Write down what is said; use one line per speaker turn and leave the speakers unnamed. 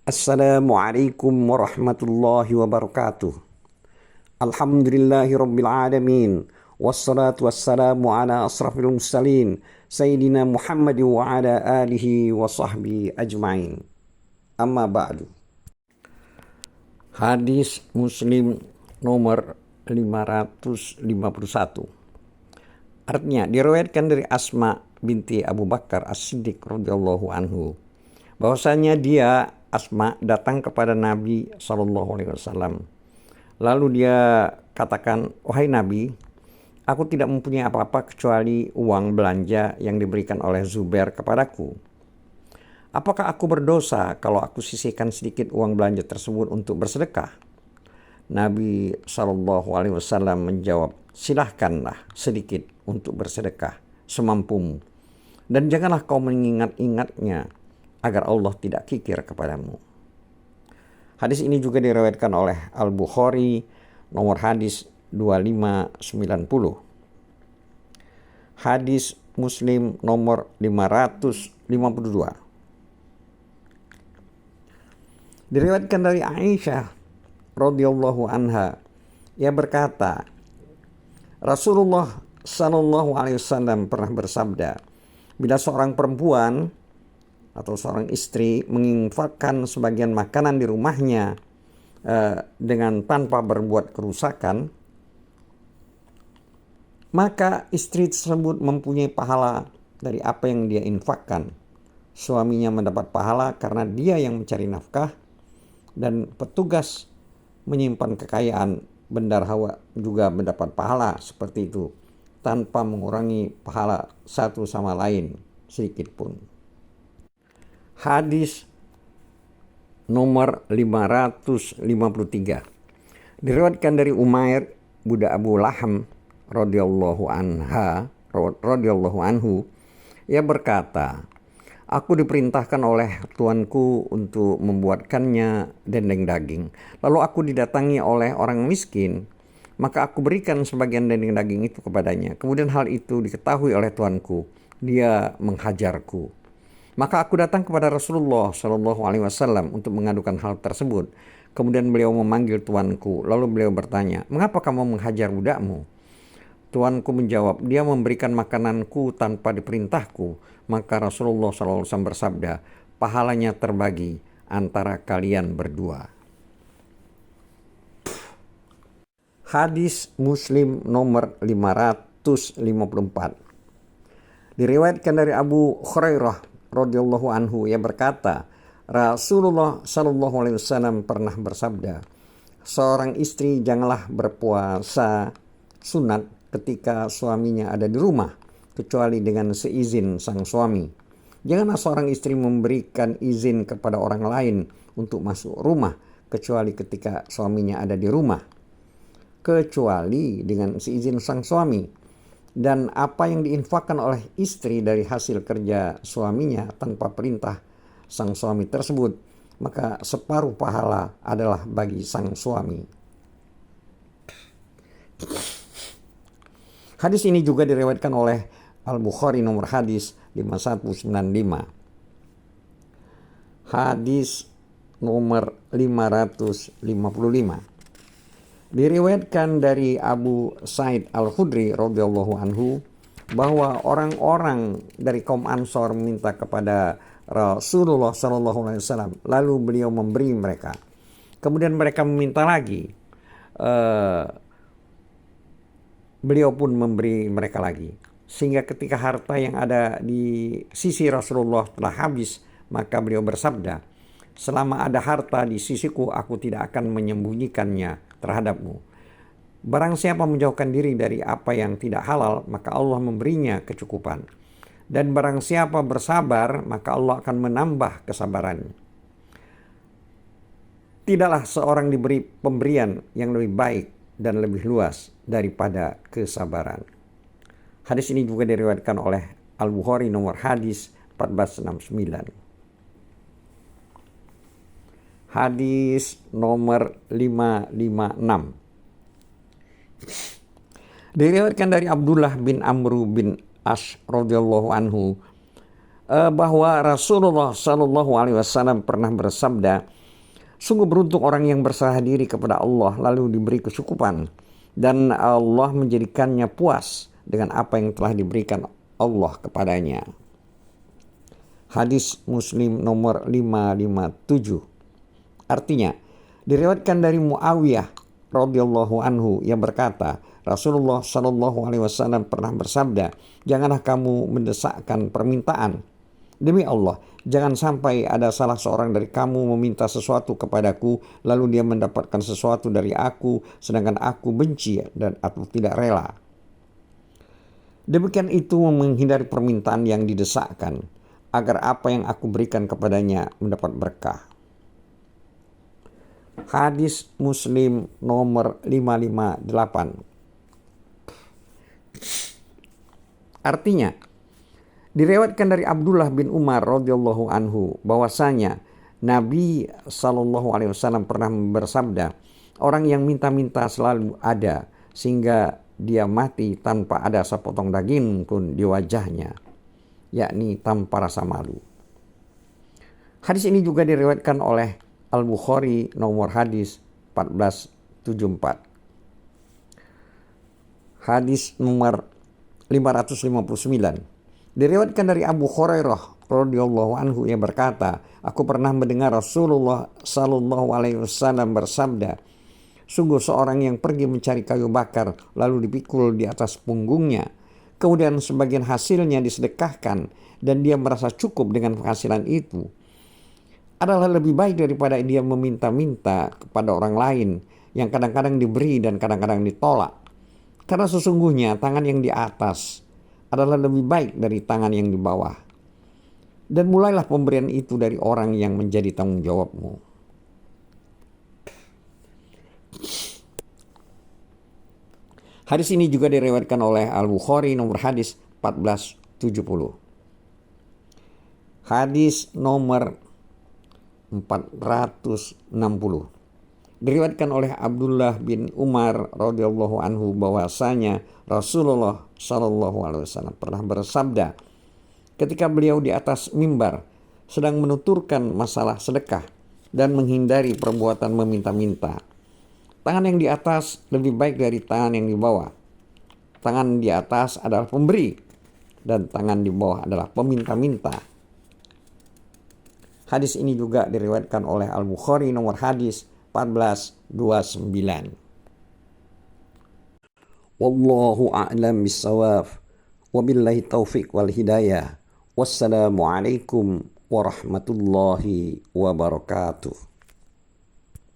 Assalamualaikum warahmatullahi wabarakatuh. Alhamdulillahi rabbil alamin. Wassalatu wassalamu ala asrafil mursalin Sayyidina Muhammad wa ala alihi wa sahbihi ajma'in. Amma ba'du. Hadis Muslim nomor 551. Artinya diriwayatkan dari Asma binti Abu Bakar As-Siddiq radhiyallahu anhu bahwasanya dia Asma datang kepada Nabi SAW. Lalu dia katakan, "Wahai Nabi, aku tidak mempunyai apa-apa kecuali uang belanja yang diberikan oleh Zubair kepadaku. Apakah aku berdosa kalau aku sisihkan sedikit uang belanja tersebut untuk bersedekah?" Nabi SAW menjawab, "Silahkanlah sedikit untuk bersedekah semampumu. Dan janganlah kau mengingat-ingatnya agar Allah tidak kikir kepadamu." Hadis ini juga diriwayatkan oleh Al-Bukhari nomor hadis 2590. Hadis Muslim nomor 552. Diriwayatkan dari Aisyah radhiyallahu anha, ia berkata, Rasulullah sallallahu alaihi wasallam pernah bersabda, bila seorang perempuan atau seorang istri menginfakkan sebagian makanan di rumahnya dengan tanpa berbuat kerusakan, maka istri tersebut mempunyai pahala dari apa yang dia infakkan. Suaminya mendapat pahala karena dia yang mencari nafkah, dan petugas menyimpan kekayaan bendar hawa juga mendapat pahala seperti itu, tanpa mengurangi pahala satu sama lain sedikit pun. Hadis nomor 553. Diriwayatkan dari Umair budak Abu Laham radhiyallahu anhu, ia berkata, "Aku diperintahkan oleh tuanku untuk membuatkannya dendeng daging. Lalu aku didatangi oleh orang miskin, maka aku berikan sebagian dendeng daging itu kepadanya. Kemudian hal itu diketahui oleh tuanku. Dia menghajarku. Maka aku datang kepada Rasulullah SAW untuk mengadukan hal tersebut. Kemudian beliau memanggil tuanku. Lalu beliau bertanya, 'Mengapa kamu menghajar budakmu?' Tuanku menjawab, 'Dia memberikan makananku tanpa diperintahku.' Maka Rasulullah SAW bersabda, 'Pahalanya terbagi antara kalian berdua.'" Hadis Muslim nomor 554. Diriwayatkan dari Abu Hurairah radhiyallahu anhu, ia berkata, Rasulullah sallallahu alaihi wasallam pernah bersabda, "Seorang istri janganlah berpuasa sunat ketika suaminya ada di rumah, kecuali dengan seizin sang suami. Janganlah seorang istri memberikan izin kepada orang lain untuk masuk rumah, kecuali ketika suaminya ada di rumah, kecuali dengan seizin sang suami. Dan apa yang diinfakkan oleh istri dari hasil kerja suaminya tanpa perintah sang suami tersebut, maka separuh pahala adalah bagi sang suami." Hadis ini juga diriwayatkan oleh Al-Bukhari nomor hadis 5195. Hadis nomor 555. Diriwayatkan dari Abu Sa'id Al-Khudri radhiyallahu anhu bahwa orang-orang dari kaum Ansor meminta kepada Rasulullah SAW, lalu beliau memberi mereka. Kemudian mereka meminta lagi, beliau pun memberi mereka lagi, sehingga ketika harta yang ada di sisi Rasulullah telah habis, maka beliau bersabda, "Selama ada harta di sisiku, aku tidak akan menyembunyikannya terhadapmu. Barang siapa menjauhkan diri dari apa yang tidak halal, maka Allah memberinya kecukupan. Dan barang siapa bersabar, maka Allah akan menambah kesabarannya. Tidaklah seorang diberi pemberian yang lebih baik dan lebih luas daripada kesabaran." Hadis ini juga diriwayatkan oleh Al-Bukhari nomor hadis 1469. Hadis nomor 556. Diriwayatkan dari Abdullah bin Amru bin As radhiyallahu anhu bahwa Rasulullah sallallahu alaihi wasallam pernah bersabda, Sungguh beruntung orang yang berserah diri kepada Allah lalu diberi kecukupan dan Allah menjadikannya puas dengan apa yang telah diberikan Allah kepadanya. Hadis Muslim nomor 557. Artinya, diriwayatkan dari Muawiyah radhiyallahu anhu yang berkata, Rasulullah Shallallahu alaihi wasallam pernah bersabda, "Janganlah kamu mendesakkan permintaan. Demi Allah, jangan sampai ada salah seorang dari kamu meminta sesuatu kepadaku, lalu dia mendapatkan sesuatu dari aku, sedangkan aku benci dan atau tidak rela." Demikian itu menghindari permintaan yang didesakkan, agar apa yang aku berikan kepadanya mendapat berkah. Hadis Muslim nomor 558. Artinya, diriwayatkan dari Abdullah bin Umar radhiyallahu anhu bahwasanya Nabi Shallallahu alaihi wasallam pernah bersabda, orang yang minta-minta selalu ada sehingga dia mati tanpa ada sepotong daging pun di wajahnya, yakni tanpa rasa malu. Hadis ini juga diriwayatkan oleh Al-Bukhari nomor hadis 1474. Hadis nomor 559. Diriwayatkan dari Abu Hurairah radhiyallahu anhu yang berkata, aku pernah mendengar Rasulullah sallallahu alaihi wasallam bersabda, sungguh seorang yang pergi mencari kayu bakar lalu dipikul di atas punggungnya, kemudian sebagian hasilnya disedekahkan dan dia merasa cukup dengan penghasilan itu, adalah lebih baik daripada dia meminta-minta kepada orang lain yang kadang-kadang diberi dan kadang-kadang ditolak. Karena sesungguhnya tangan yang di atas adalah lebih baik dari tangan yang di bawah. Dan mulailah pemberian itu dari orang yang menjadi tanggung jawabmu. Hadis ini juga diriwayatkan oleh Al-Bukhari nomor hadis 1470. Hadis nomor 460. Diriwayatkan oleh Abdullah bin Umar radhiyallahu anhu bahwasanya Rasulullah Shallallahu alaihi wasallam pernah bersabda ketika beliau di atas mimbar sedang menuturkan masalah sedekah dan menghindari perbuatan meminta-minta. Tangan yang di atas lebih baik dari tangan yang di bawah. Tangan di atas adalah pemberi dan tangan di bawah adalah peminta-minta. Hadis ini juga diriwayatkan oleh Al-Bukhari nomor hadis 1429. Wallahu a'lam bissawab. Wabillahi taufiq wal hidayah. Wassalamualaikum warahmatullahi wabarakatuh.